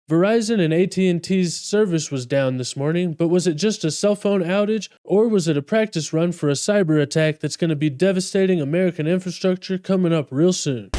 Verizon and AT&T's service was down this morning, but was it just a cell phone outage, or was it a practice run for a cyber attack that's going to be devastating American infrastructure coming up real soon?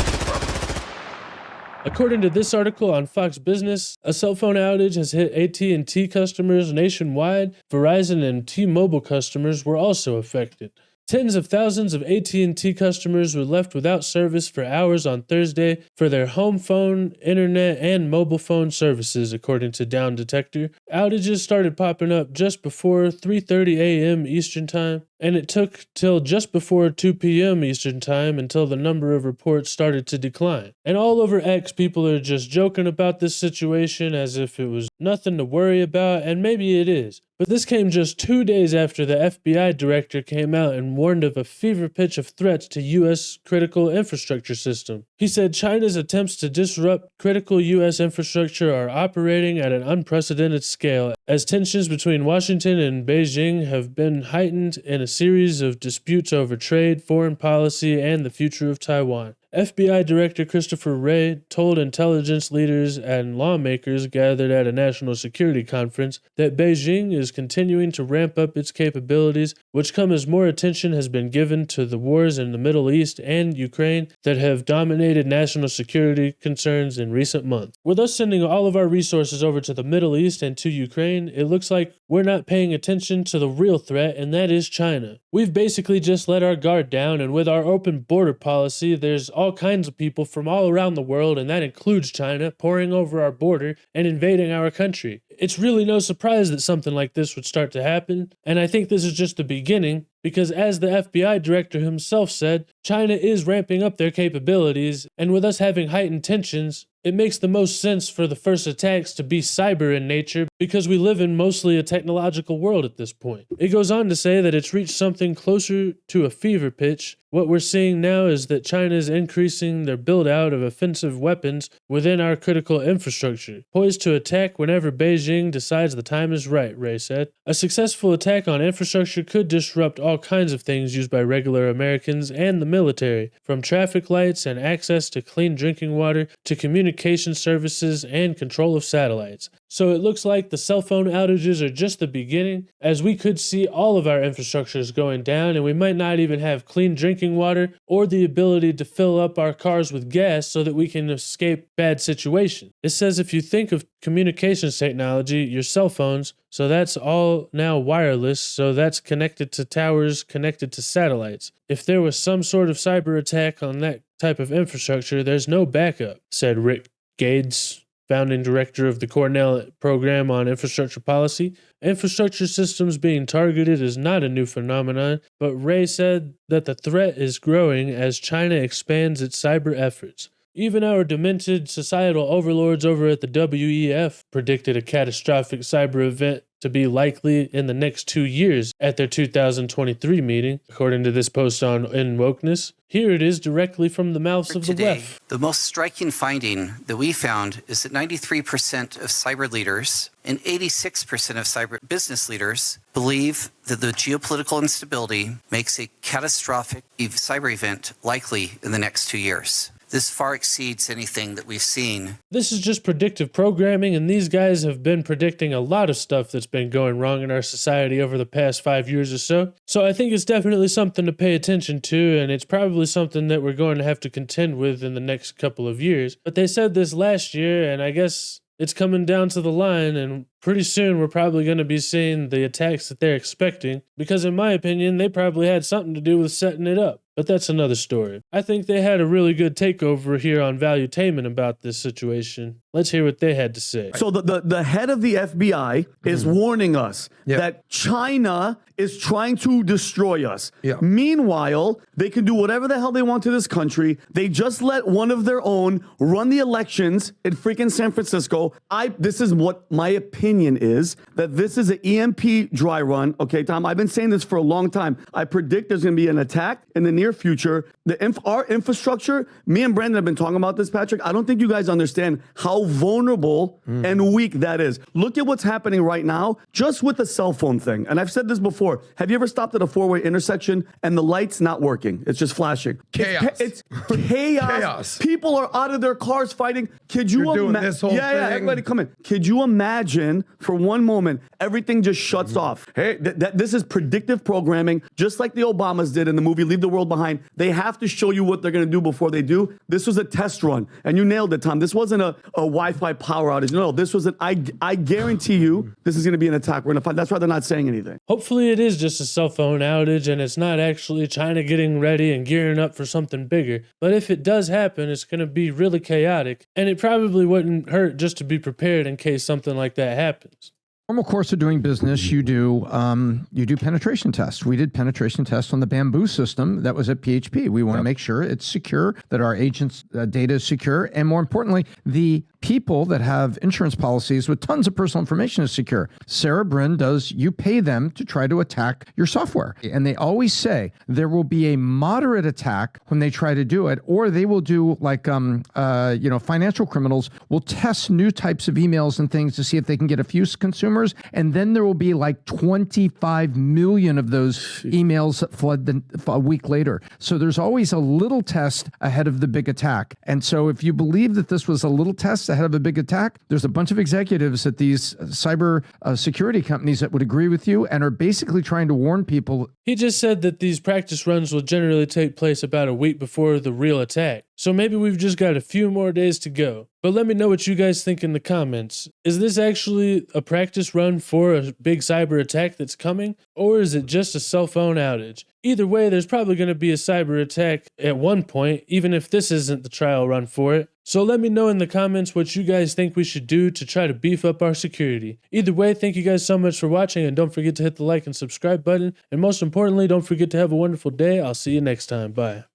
According to this article on Fox Business, a cell phone outage has hit AT&T customers nationwide. Verizon and T-Mobile customers were also affected. Tens of thousands of AT&T customers were left without service for hours on Thursday for their home phone, internet, and mobile phone services, according to Down Detector. Outages started popping up just before 3:30 a.m. Eastern Time, and it took till just before 2 p.m. Eastern Time until the number of reports started to decline. And all over X, people are just joking about this situation as if it was nothing to worry about, and maybe it is. But this came just 2 days after the FBI director came out and warned of a fever pitch of threats to U.S. critical infrastructure system. He said China's attempts to disrupt critical U.S. infrastructure are operating at an unprecedented scale, as tensions between Washington and Beijing have been heightened in a series of disputes over trade, foreign policy, and the future of Taiwan. FBI Director Christopher Wray told intelligence leaders and lawmakers gathered at a national security conference that Beijing is continuing to ramp up its capabilities, which come as more attention has been given to the wars in the Middle East and Ukraine that have dominated national security concerns in recent months. With us sending all of our resources over to the Middle East and to Ukraine, it looks like we're not paying attention to the real threat, and that is China. We've basically just let our guard down, and with our open border policy, there's all kinds of people from all around the world, and that includes China, pouring over our border and invading our country. It's really no surprise that something like this would start to happen, and I think this is just the beginning, because as the FBI director himself said, China is ramping up their capabilities, and with us having heightened tensions, it makes the most sense for the first attacks to be cyber in nature because we live in mostly a technological world at this point. It goes on to say that it's reached something closer to a fever pitch. What we're seeing now is that China is increasing their build-out of offensive weapons within our critical infrastructure, poised to attack whenever Beijing decides the time is right, Wray said. A successful attack on infrastructure could disrupt all kinds of things used by regular Americans and the military, from traffic lights and access to clean drinking water to communication services and control of satellites. So it looks like the cell phone outages are just the beginning, as we could see all of our infrastructures going down and we might not even have clean drinking water or the ability to fill up our cars with gas so that we can escape bad situations. It says if you think of communications technology, your cell phones, so that's all now wireless, so that's connected to towers, connected to satellites. If there was some sort of cyber attack on that type of infrastructure, there's no backup, said Rick Gades, founding director of the Cornell Program on Infrastructure Policy. Infrastructure systems being targeted is not a new phenomenon, but Wray said that the threat is growing as China expands its cyber efforts. Even our demented societal overlords over at the WEF predicted a catastrophic cyber event to be likely in the next 2 years at their 2023 meeting, according to this post on In Wokeness. Here it is directly from the mouths of the WEF. The most striking finding that we found is that 93% of cyber leaders and 86% of cyber business leaders believe that the geopolitical instability makes a catastrophic cyber event likely in the next 2 years. This far exceeds anything that we've seen. This is just predictive programming, and these guys have been predicting a lot of stuff that's been going wrong in our society over the past 5 years or so. So I think it's definitely something to pay attention to, and it's probably something that we're going to have to contend with in the next couple of years. But they said this last year, and I guess it's coming down to the line, and pretty soon we're probably going to be seeing the attacks that they're expecting, because in my opinion, they probably had something to do with setting it up. But that's another story. I think they had a really good takeover here on Valuetainment about this situation. Let's hear what they had to say. So the head of the FBI is warning us that China is trying to destroy us. Meanwhile, they can do whatever the hell they want to this country. They just let one of their own run the elections in freaking San Francisco. This is what my opinion is, that this is an EMP dry run. Okay, Tom, I've been saying this for a long time. I predict there's going to be an attack in the near future. Our infrastructure, me and Brandon have been talking about this, Patrick. I don't think you guys understand how vulnerable and weak that is. Look at what's happening right now just with the cell phone thing. And I've said this before. Have you ever stopped at a four-way intersection and the light's not working? It's just flashing. Chaos. It's chaos. People are out of their cars fighting. Could you imagine? Yeah, everybody come in. Could you imagine for one moment everything just shuts off? Hey, this is predictive programming, just like the Obamas did in the movie Leave the World Behind. They have to show you what they're going to do before they do. This was a test run, and you nailed it, Tom. This wasn't a Wi-Fi power outage. No, this was I guarantee you this is going to be an attack. We're going to find. That's why they're not saying anything. Hopefully it is just a cell phone outage and it's not actually China getting ready and gearing up for something bigger. But if it does happen, it's going to be really chaotic, and it probably wouldn't hurt just to be prepared in case something like that happens. Normal course of doing business, you do penetration tests. We did penetration tests on the Bamboo system that was at PHP. We want to make sure it's secure, that our agents' data is secure, and more importantly, the people that have insurance policies with tons of personal information is secure. Sarah Brin you pay them to try to attack your software. And they always say there will be a moderate attack when they try to do it, or they will do like, financial criminals will test new types of emails and things to see if they can get a few consumers. And then there will be like 25 million of those emails that flood a week later. So there's always a little test ahead of the big attack. And so if you believe that this was a little test ahead of a big attack, there's a bunch of executives at these cyber security companies that would agree with you and are basically trying to warn people. He just said that these practice runs will generally take place about a week before the real attack. So maybe we've just got a few more days to go. But let me know what you guys think in the comments. Is this actually a practice run for a big cyber attack that's coming? Or is it just a cell phone outage? Either way, there's probably going to be a cyber attack at one point, even if this isn't the trial run for it. So let me know in the comments what you guys think we should do to try to beef up our security. Either way, thank you guys so much for watching, and don't forget to hit the like and subscribe button. And most importantly, don't forget to have a wonderful day. I'll see you next time. Bye.